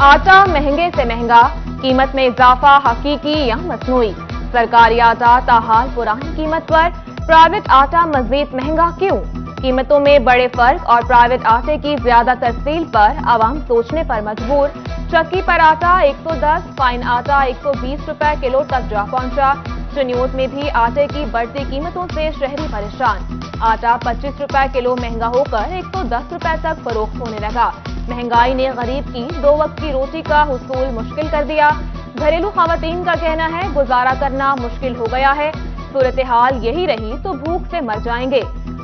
आटा महंगे से महंगा, कीमत में इजाफा हकीकी या मसनूई। सरकारी आटा ताहाल पुरानी कीमत पर, प्राइवेट आटा मजीद महंगा क्यों? कीमतों में बड़े फर्क और प्राइवेट आटे की ज्यादा तफसील पर आवाम सोचने पर मजबूर। चक्की पर आटा 110, फाइन आटा 120 रुपए किलो तक जा पहुंचा। चनियोत में भी आटे की बढ़ती कीमतों से शहरी परेशान। आटा 25 रुपए किलो महंगा होकर 110 रुपए तक फरोख्त होने लगा। महंगाई ने गरीब की 2 वक्त की रोटी का हुसूल मुश्किल कर दिया। घरेलू खवातीन का कहना है गुजारा करना मुश्किल हो गया है। सूरत हाल यही रही तो भूख से मर जाएंगे।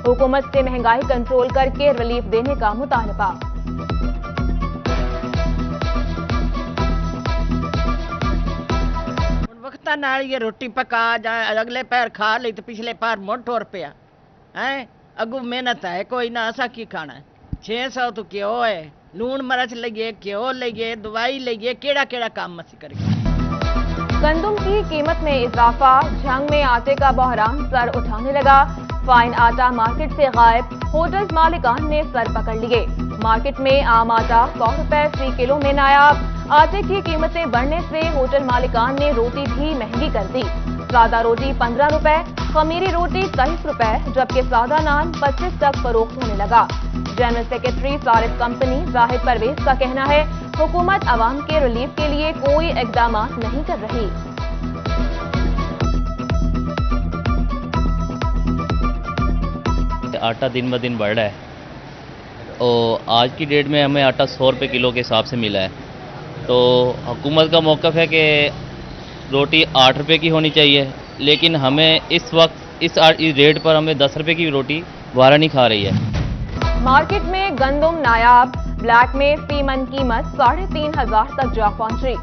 हुकूमत से महंगाई कंट्रोल करके रिलीफ देने का मुतालबा। वक्ता नाल ये रोटी पका जाए, अगले पैर खा ली तो पिछले पैर मुड़ टुर पिया है। अगू मेहनत है कोई ना, असा की खाना है। 600 तो क्यों है, लून मरच लगे, क्यों लगे, दवाई लगे, केड़ा केड़ा काम मसी करेगा। गंदम की कीमत में इजाफा, झंग में आटे का बहरान सर उठाने लगा। फाइन आटा मार्केट से गायब, होटल मालिकान ने सर पकड़ लिए। मार्केट में आम आटा 100 रुपए फी किलो में नायाब। आटे की कीमतें बढ़ने से होटल मालिकान ने रोटी भी महंगी कर दी। सादा रोटी 15 रुपए, खमीरी रोटी 23 रुपए, जबकि सादा नान 25 तक फरोख्त होने लगा। जनरल सेक्रेटरी सारिफ कंपनी जाहिद परवेज का कहना है हुकूमत आवाम के रिलीफ के लिए कोई इकदाम नहीं कर रही। आटा दिन ब दिन बढ़ रहा है और आज की डेट में हमें आटा 100 रुपये किलो के हिसाब से मिला है। तो हुकूमत का मौक़िफ़ है कि रोटी 8 रुपये की होनी चाहिए, लेकिन हमें इस वक्त इस रेट पर हमें 10 रुपये की रोटी वारा नहीं खा रही है। मार्केट में गंदम नायाब, ब्लैक में फी मन कीमत 3,500 तक जा पहुंची।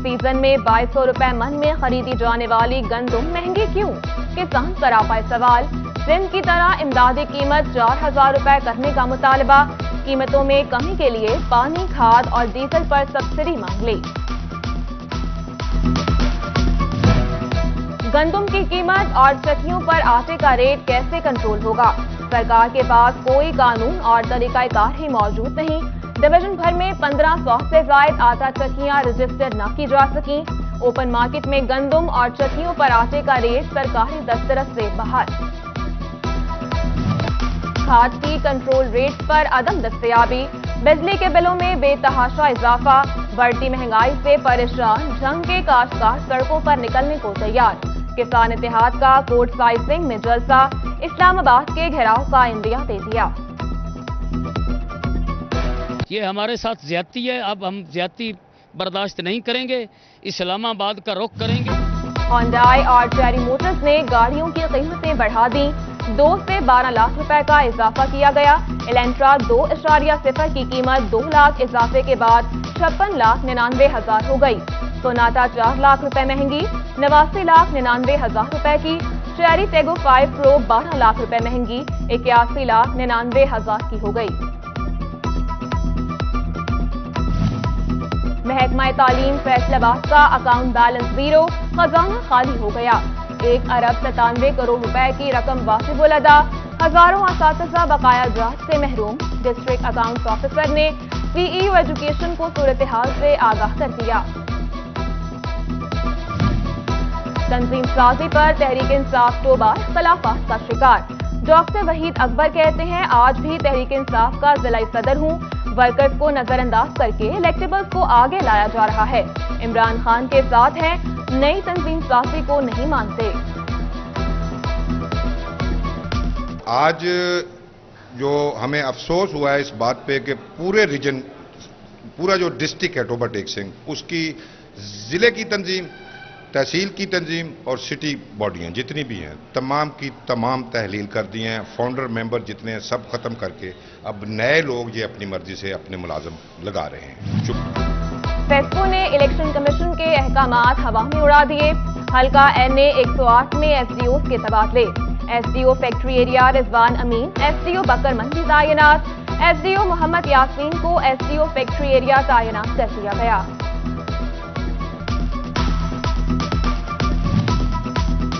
सीजन में 2200 रुपए मन में खरीदी जाने वाली गंदम महंगी क्यों? किसान सरापाए सवाल। सिंध की तरह इमदादी कीमत 4000 रुपए करने का मुतालबा। कीमतों में कमी के लिए पानी, खाद और डीजल पर सब्सिडी मांग ली। गंदम की कीमत और चक्कियों पर आटे का रेट कैसे कंट्रोल होगा? सरकार के पास कोई कानून और तरीकाकार ही मौजूद नहीं। डिवीजन भर में 1500 से ज्यादा आटा चक्कियां रजिस्टर न की जा सकी। ओपन मार्केट में गंदम और चक्कियों पर आटे का रेट सरकारी दस्तरस से बाहर। खाद की कंट्रोल रेट पर अदम दस्तयाबी, बिजली के बिलों में बेतहाशा इजाफा। बढ़ती महंगाई से परेशान झंग के काश्तकार सड़कों पर निकलने को तैयार। किसान इत्तेहाद का कोर्ट साइजिंग में जलसा, इस्लामाबाद के घेराव का इंदिया दे दिया। ये हमारे साथ ज्यादती है, अब हम ज्यादती बर्दाश्त नहीं करेंगे, इस्लामाबाद का रुख करेंगे। होंडाई और चेरी मोटर्स ने गाड़ियों की कीमतें बढ़ा दी। 2 से 12 लाख रुपए का इजाफा किया गया। एलेंट्रा 2.0 की कीमत 2 लाख इजाफे के बाद 56,99,000 हो गई। सोनाटा 4 लाख रुपए महंगी, 89,99,000 रुपए की। चेरी टेगो 5 प्रो 12 लाख रुपए महंगी, 81,99,000 की हो गई। महकमा तालीम फैसलाबाद का अकाउंट बैलेंस 0, खजाना खाली हो गया। 1 अरब 97 करोड़ रुपए की रकम वाजिबुल अदा, हजारों असातिज़ा बकाया जात से महरूम। डिस्ट्रिक्ट अकाउंट्स ऑफिसर ने सीईओ एजुकेशन को सूरत हाल से आगाह कर दिया। तंजीम साजी पर तहरीक इंसाफ टोबा इख्तलाफात का शिकार। डॉक्टर वहीद अकबर कहते हैं आज भी तहरीक इंसाफ का जिलाई सदर हूं। वर्कर्स को नजरअंदाज करके इलेक्टेबल्स को आगे लाया जा रहा है। इमरान खान के साथ हैं, नई तंजीम साजी को नहीं मानते। आज जो हमें अफसोस हुआ है इस बात पे कि पूरे रीजन, पूरा जो डिस्ट्रिक्ट है टोबा टेक सिंह, उसकी जिले की तंजीम, तहसील की तंजीम और सिटी बॉडियां जितनी भी हैं तमाम की तमाम तहलील कर दी हैं। फाउंडर मेंबर जितने हैं सब खत्म करके अब नए लोग ये अपनी मर्जी से अपने मुलाजम लगा रहे हैं। फेस्को ने इलेक्शन कमीशन के अहकामात हवा में उड़ा दिए। हल्का NA 108 में एसडीओ के तबादले। एसडीओ फैक्ट्री एरिया रिजवान अमीन, एसडीओ बकर मंडी तैनात। एसडीओ मोहम्मद यासीन को एसडीओ फैक्ट्री एरिया तैनात कर दिया गया।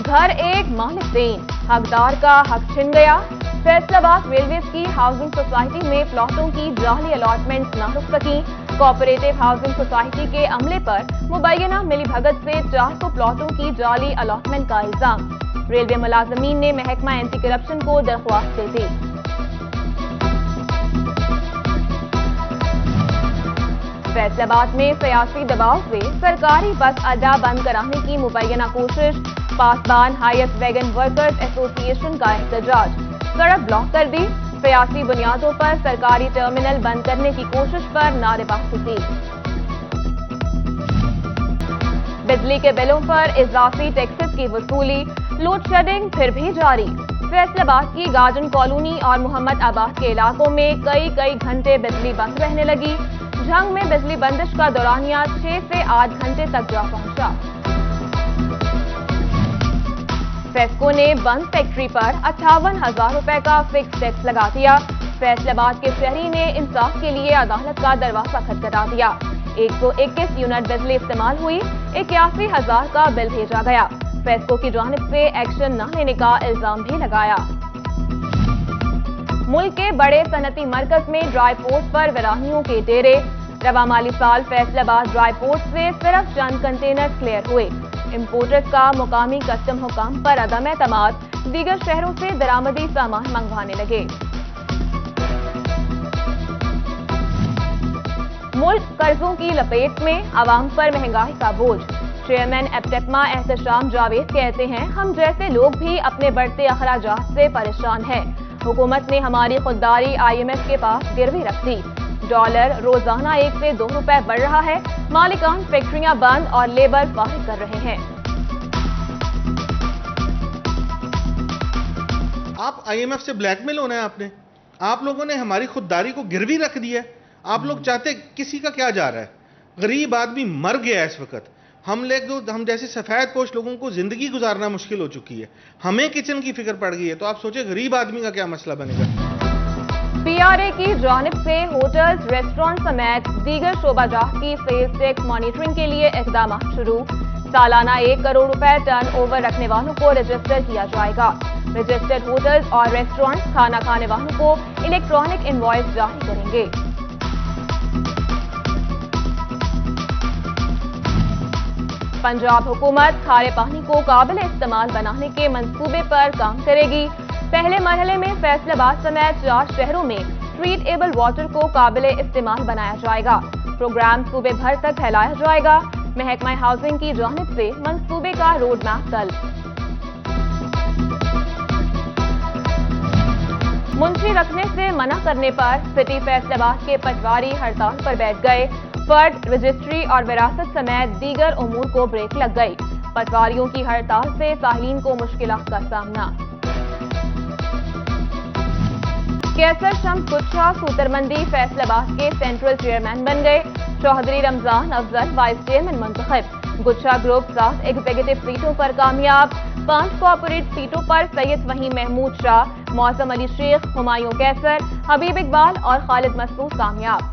घर एक मालिक देन, हकदार का हक छिन गया। फैसलाबाद रेलवेज की हाउसिंग सोसाइटी में प्लॉटों की जाली अलॉटमेंट न रुक सकी। कोऑपरेटिव हाउसिंग सोसाइटी के अमले पर मुबैना मिलीभगत से 400 प्लॉटों की जाली अलॉटमेंट का इल्जाम। रेलवे मुलाजमीन ने महकमा एंटी करप्शन को दरख्वास्त दे दी। फैसलाबाद में सियासी दबाव से सरकारी बस अड्डा बंद कराने की मुबैना कोशिश। पासबान हाईएस्ट वैगन वर्कर्स एसोसिएशन का एहतजाज। सड़क ब्लॉक कर दी। सियासी बुनियादों पर सरकारी टर्मिनल बंद करने की कोशिश पर नारेबाजी की। बिजली के बिलों पर इजाफी टैक्सेस की वसूली। लोड शेडिंग फिर भी जारी। फैसलाबाद की गार्डन कॉलोनी और मोहम्मद आबाद के इलाकों में कई घंटे बिजली बंद रहने लगी। झंग में बिजली बंदिश का दौरानिया 6 से 8 घंटे तक जा पहुंचा। फेस्को ने बंद फैक्ट्री पर 58,000 रुपए का फिक्स टैक्स लगा दिया। फैसलाबाद के शहरी ने इंसाफ के लिए अदालत का दरवाजा खटखटा दिया। 121 यूनिट बिजली इस्तेमाल हुई। 81,000 का बिल भेजा गया। फेस्को की जानिब से एक्शन न लेने का इल्जाम भी लगाया। मुल्क के बड़े सनती मरकज में ड्राई पोर्ट पर वीरानियों के डेरे। रवा माली साल फैसलाबाद ड्राई पोर्ट से सिर्फ चंद कंटेनर क्लियर हुए। इंपोर्टर्स का मुकामी कस्टम हुकाम पर अदम एतमाद। दीगर शहरों से दरामदी सामान मंगवाने लगे। मुल्क कर्जों की लपेट में, आवाम पर महंगाई का बोझ। चेयरमैन एप्टेक्मा एहतशाम जावेद कहते हैं, हम जैसे लोग भी अपने बढ़ते अखराजात से परेशान हैं। हुकूमत ने हमारी खुददारी IMF के पास गिरवी रख दी। डॉलर रोजाना 1 से 2 रुपए बढ़ रहा है। मालिकान फैक्ट्रियां बंद और लेबर फारिग कर रहे हैं। आप IMF से ब्लैकमेल होना है आपने। आप लोगों ने हमारी खुददारी को गिरवी रख दिया है। आप लोग चाहते किसी का क्या जा रहा है? गरीब आदमी मर गया है इस वक्त। हम जैसे सफेद पोश लोगों को जिंदगी गुजारना मुश्किल हो चुकी है। हमें किचन की फिक्र पड़ गई है, तो आप सोचे गरीब आदमी का क्या मसला बनेगा। PRA की जानिब से होटल्स, रेस्टोरेंट समेत दीगर शोबाजात की सेल्स टैक्स मॉनिटरिंग के लिए इकदाम शुरू। सालाना 1 करोड़ रुपए टर्न ओवर रखने वालों को रजिस्टर किया जाएगा। रजिस्टर्ड होटल्स और रेस्टोरेंट्स खाना खाने वालों को इलेक्ट्रॉनिक इनवॉइस जारी करेंगे। पंजाब हुकूमत खारे पानी को काबिल इस्तेमाल बनाने के मंसूबे पर काम करेगी। पहले मरहले में फैसलाबाद समेत 4 शहरों में ट्रीटेबल वाटर को काबिल इस्तेमाल बनाया जाएगा। प्रोग्राम सूबे भर तक फैलाया जाएगा। महकमा हाउसिंग की जानिब से मंसूबे का रोड मैप कल। मुंशी रखने से मना करने पर सिटी फैसलाबाद के पटवारी हड़ताल पर बैठ गए। फर्द, रजिस्ट्री और विरासत समेत दीगर उमूर को ब्रेक लग गई। पटवारियों की हड़ताल से साहिलीन को मुश्किलात का सामना। कैसर शम्स गुच्छा सूतरमंदी फैसलाबाद के सेंट्रल चेयरमैन बन गए। चौधरी रमजान अफजल वाइस चेयरमैन मुंतखब। गुच्छा ग्रुप 7 एग्जीक्यूटिव सीटों पर कामयाब। 5 कॉर्पोरेट सीटों पर सैयद वहीम महमूद शाह, मौसम अली शेख, हुमायूं कैसर, हबीब इकबाल और खालिद मसूद कामयाब।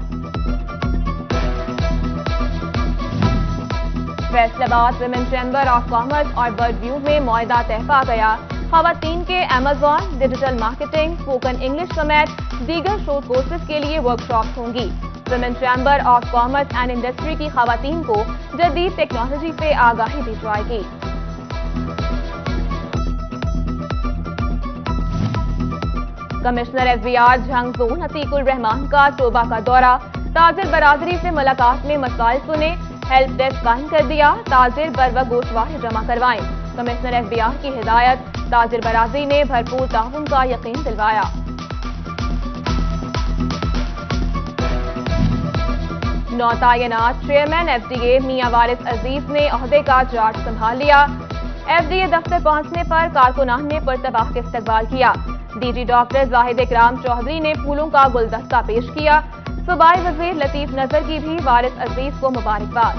Faisalabad women chamber of commerce और बर्ड व्यू में मुआहदा तय पा गया। खवातीन के Amazon, digital marketing, spoken English समेत दीगर शोध कोर्सेज के लिए वर्कशॉप्स होंगी। Women chamber of commerce and industry की खवातीन को जदीद टेक्नोलॉजी से आगाही दी जाएगी। Commissioner FBR Jhang zone Atiqul Rehman का टोबा का दौरा। ताजिर बरादरी से मुलाकात में मसाइल सुने। हेल्प डेस्क कायम कर दिया। ताजिर बर वक्त गोशवारे जमा करवाएं। कमिश्नर FBR की हिदायत। ताजिर बरादरी ने भरपूर ताउन का यकीन दिलवाया। नौतायनात चेयरमैन FDA मियां वारिस अजीज ने ओहदे का चार्ज संभाल लिया। FDA दफ्तर पहुंचने पर कारकुनान ने पुरतबाह इस्तकबाल किया। DG डॉक्टर जाहिद इकराम चौधरी ने फूलों का गुलदस्ता पेश किया। सूबाई वजीर लतीफ नजर की भी वारिस अजीज को मुबारकबाद।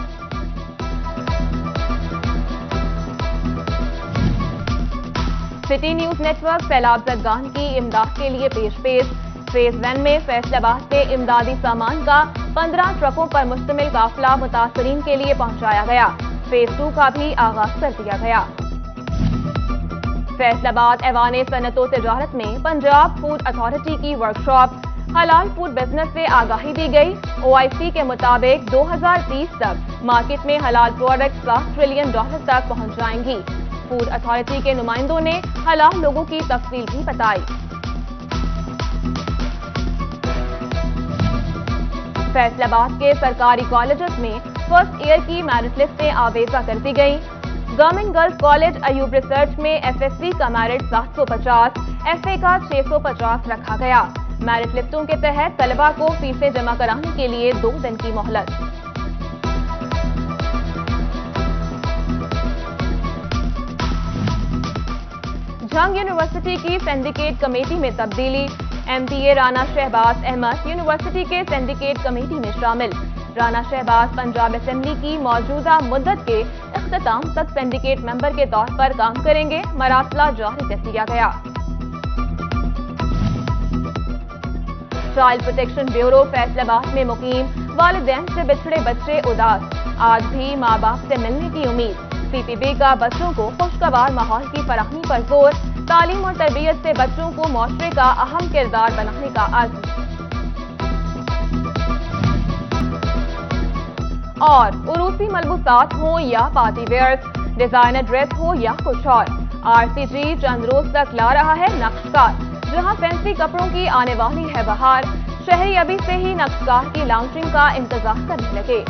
सिटी न्यूज नेटवर्क सैलाब जदगान की इमदाद के लिए पेश। फेज 1 में फैसलाबाद से इमदादी सामान का 15 ट्रकों पर मुश्तमिल काफिला मुतासरीन के लिए पहुंचाया गया। फेज 2 का भी आगाज कर दिया गया। फैसला आबाद ऐवान सनत व तजारत में पंजाब फूड अथॉरिटी की वर्कशॉप, हलाल फूड बिजनेस से आगाही दी गई। OIC के मुताबिक 2030 तक मार्केट में हलाल प्रोडक्ट $7 ट्रिलियन तक पहुंच जाएंगी। फूड अथॉरिटी के नुमाइंदों ने हलाल लोगों की तफसील भी बताई। फैसलाबाद के सरकारी कॉलेजेस में फर्स्ट ईयर की मेरिट लिस्टें आवेजा कर दी गई। Government girls college Ayub research में FSC का मेरिट 750, FA का 650 रखा गया। मेरिट लिस्टों के तहत तलबा को फीसें जमा कराने के लिए 2 दिन की मोहलत। झंग यूनिवर्सिटी की सिंडिकेट कमेटी में तब्दीली। MPA राना शहबाज अहमद यूनिवर्सिटी के सिंडिकेट कमेटी में शामिल। राना शहबाज पंजाब असेंबली की मौजूदा मुद्दत के इख्तिताम तक सिंडिकेट मेंबर के तौर पर काम करेंगे। मरासला जारी कर दिया गया। चाइल्ड प्रोटेक्शन ब्यूरो फैसलाबाद में मुकीम, वालिदैन से बिछड़े बच्चे उदास, आज भी माँ बाप से मिलने की उम्मीद। CPB का बच्चों को खुशगवार माहौल की फराहमी पर जोर, तालीम और तरबियत से बच्चों को मुआशरे का अहम किरदार बनाने का अज़्म। और उरूसी मलबूसात हो या पार्टी वेयर्स, डिजाइनर ड्रेस हो या कुछ और, RCG चंद रोज तक ला रहा है नक्शकार। जहां फैंसी कपड़ों की आने वाली है बहार, शहरी अभी से ही नक्शकार की लॉन्चिंग का इंतजार करने लगे।